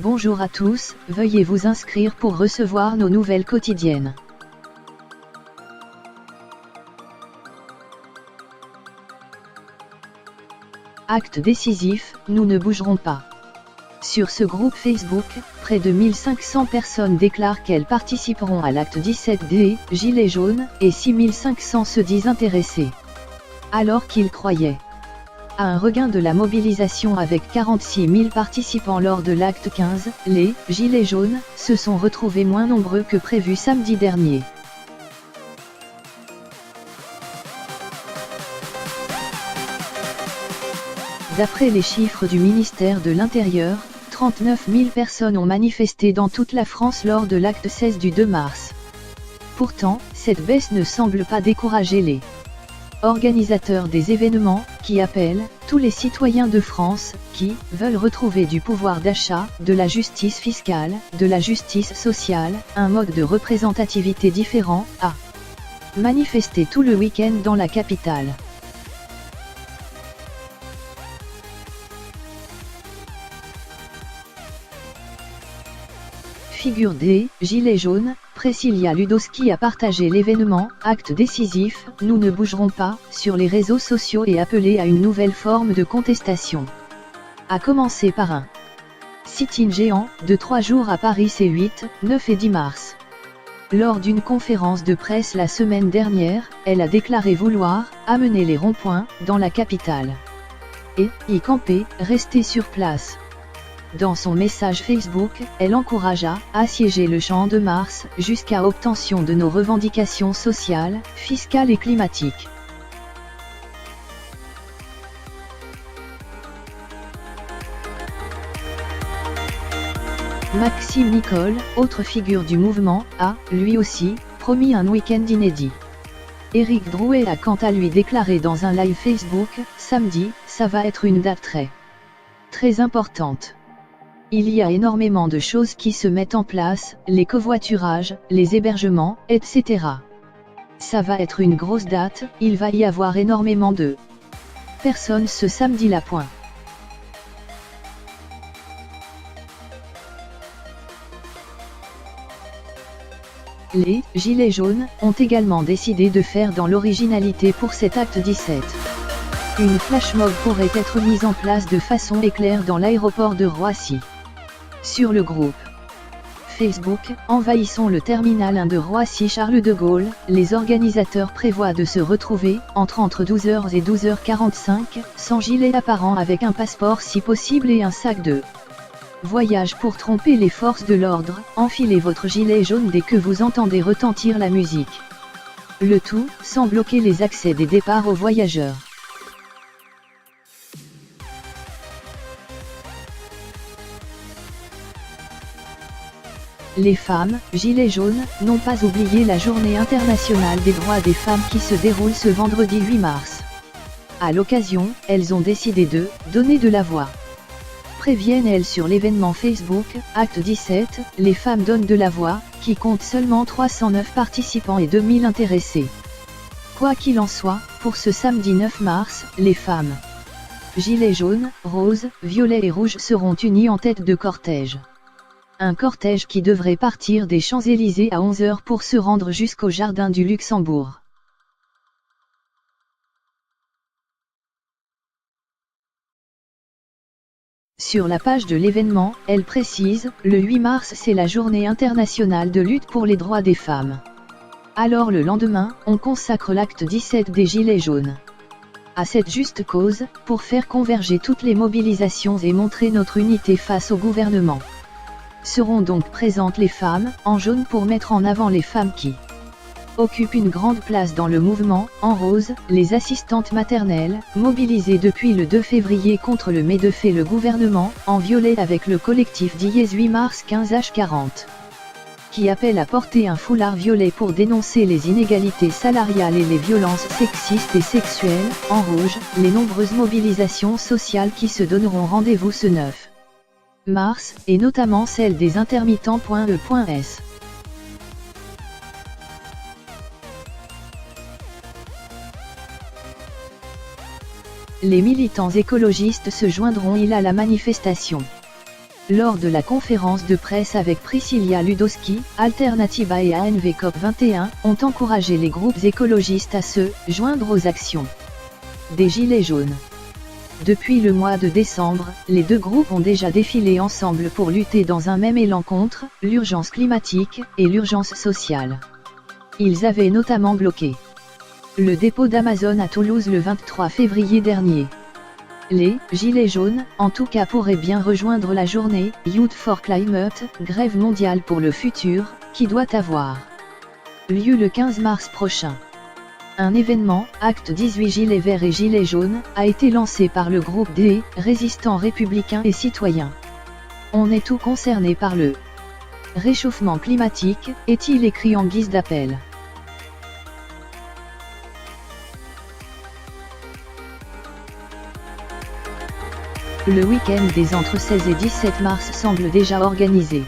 Bonjour à tous, veuillez vous inscrire pour recevoir nos nouvelles quotidiennes. Acte décisif, nous ne bougerons pas. Sur ce groupe Facebook, près de 1500 personnes déclarent qu'elles participeront à l'acte 17 des Gilets jaunes, et 6500 se disent intéressés. Alors qu'ils croyaient à un regain de la mobilisation avec 46 000 participants lors de l'acte 15, les Gilets jaunes se sont retrouvés moins nombreux que prévu samedi dernier. D'après les chiffres du ministère de l'Intérieur, 39 000 personnes ont manifesté dans toute la France lors de l'acte 16 du 2 mars. Pourtant, cette baisse ne semble pas décourager les organisateurs des événements, qui appellent tous les citoyens de France, qui veulent retrouver du pouvoir d'achat, de la justice fiscale, de la justice sociale, un mode de représentativité différent, à manifester tout le week-end dans la capitale. Figure des Gilets jaunes, Priscilla Ludowski a partagé l'événement « Acte décisif, nous ne bougerons pas » sur les réseaux sociaux et appelé à une nouvelle forme de contestation. A commencer par un sit-in géant de 3 jours à Paris ces 8, 9 et 10 mars. Lors d'une conférence de presse la semaine dernière, elle a déclaré vouloir amener les ronds-points dans la capitale et y camper, rester sur place. Dans son message Facebook, elle encouragea à assiéger le Champ de Mars jusqu'à obtention de nos revendications sociales, fiscales et climatiques. Maxime Nicole, autre figure du mouvement, a, lui aussi, promis un week-end inédit. Éric Drouet a quant à lui déclaré dans un live Facebook, samedi, ça va être une date très importante. Il y a énormément de choses qui se mettent en place, les covoiturages, les hébergements, etc. Ça va être une grosse date, il va y avoir énormément de personnes ce samedi-là. Les Gilets jaunes ont également décidé de faire dans l'originalité pour cet acte 17. Une flash mob pourrait être mise en place de façon éclair dans l'aéroport de Roissy. Sur le groupe Facebook, envahissons le terminal 1 de Roissy-Charles de Gaulle, les organisateurs prévoient de se retrouver, entre 12h et 12h45, sans gilet apparent avec un passeport si possible et un sac de voyage pour tromper les forces de l'ordre, enfilez votre gilet jaune dès que vous entendez retentir la musique. Le tout, sans bloquer les accès des départs aux voyageurs. Les femmes, Gilets jaunes, n'ont pas oublié la Journée internationale des droits des femmes qui se déroule ce vendredi 8 mars. À l'occasion, elles ont décidé de donner de la voix. Préviennent-elles sur l'événement Facebook, Acte 17, les femmes donnent de la voix, qui compte seulement 309 participants et 2000 intéressés. Quoi qu'il en soit, pour ce samedi 9 mars, les femmes Gilets jaunes, roses, violets et rouges seront unies en tête de cortège. Un cortège qui devrait partir des Champs-Élysées à 11h pour se rendre jusqu'au Jardin du Luxembourg. Sur la page de l'événement, elle précise, le 8 mars c'est la journée internationale de lutte pour les droits des femmes. Alors le lendemain, on consacre l'acte 17 des Gilets jaunes à cette juste cause, pour faire converger toutes les mobilisations et montrer notre unité face au gouvernement. Seront donc présentes les femmes, en jaune pour mettre en avant les femmes qui occupent une grande place dans le mouvement, en rose, les assistantes maternelles, mobilisées depuis le 2 février contre le MEDEF et le gouvernement, en violet avec le collectif Dièse 8 mars 15h40. Qui appelle à porter un foulard violet pour dénoncer les inégalités salariales et les violences sexistes et sexuelles, en rouge, les nombreuses mobilisations sociales qui se donneront rendez-vous ce 9 mars, et notamment celle des intermittents.e.s. Les militants écologistes se joindront à la manifestation. Lors de la conférence de presse avec Priscilla Ludowski, Alternativa et ANV COP21 ont encouragé les groupes écologistes à se joindre aux actions des Gilets jaunes. Depuis le mois de décembre, les deux groupes ont déjà défilé ensemble pour lutter dans un même élan contre l'urgence climatique et l'urgence sociale. Ils avaient notamment bloqué le dépôt d'Amazon à Toulouse le 23 février dernier. Les Gilets jaunes, en tout cas, pourraient bien rejoindre la journée Youth for Climate, grève mondiale pour le futur, qui doit avoir lieu le 15 mars prochain. Un événement, Acte 18 Gilets verts et Gilets jaunes, a été lancé par le groupe des résistants républicains et citoyens. On est tout concerné par le réchauffement climatique, est-il écrit en guise d'appel. Le week-end des entre 16 et 17 mars semble déjà organisé.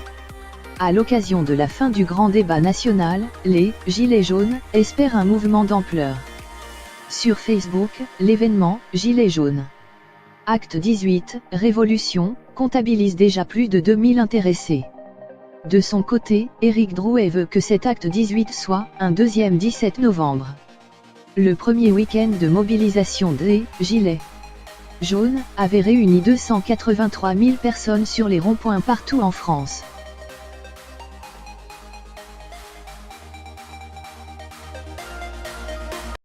À l'occasion de la fin du grand débat national, les Gilets jaunes espèrent un mouvement d'ampleur. Sur Facebook, l'événement Gilets jaunes Acte 18, Révolution, comptabilise déjà plus de 2000 intéressés. De son côté, Éric Drouet veut que cet acte 18 soit un deuxième 17 novembre. Le premier week-end de mobilisation des Gilets jaunes avait réuni 283 000 personnes sur les ronds-points partout en France.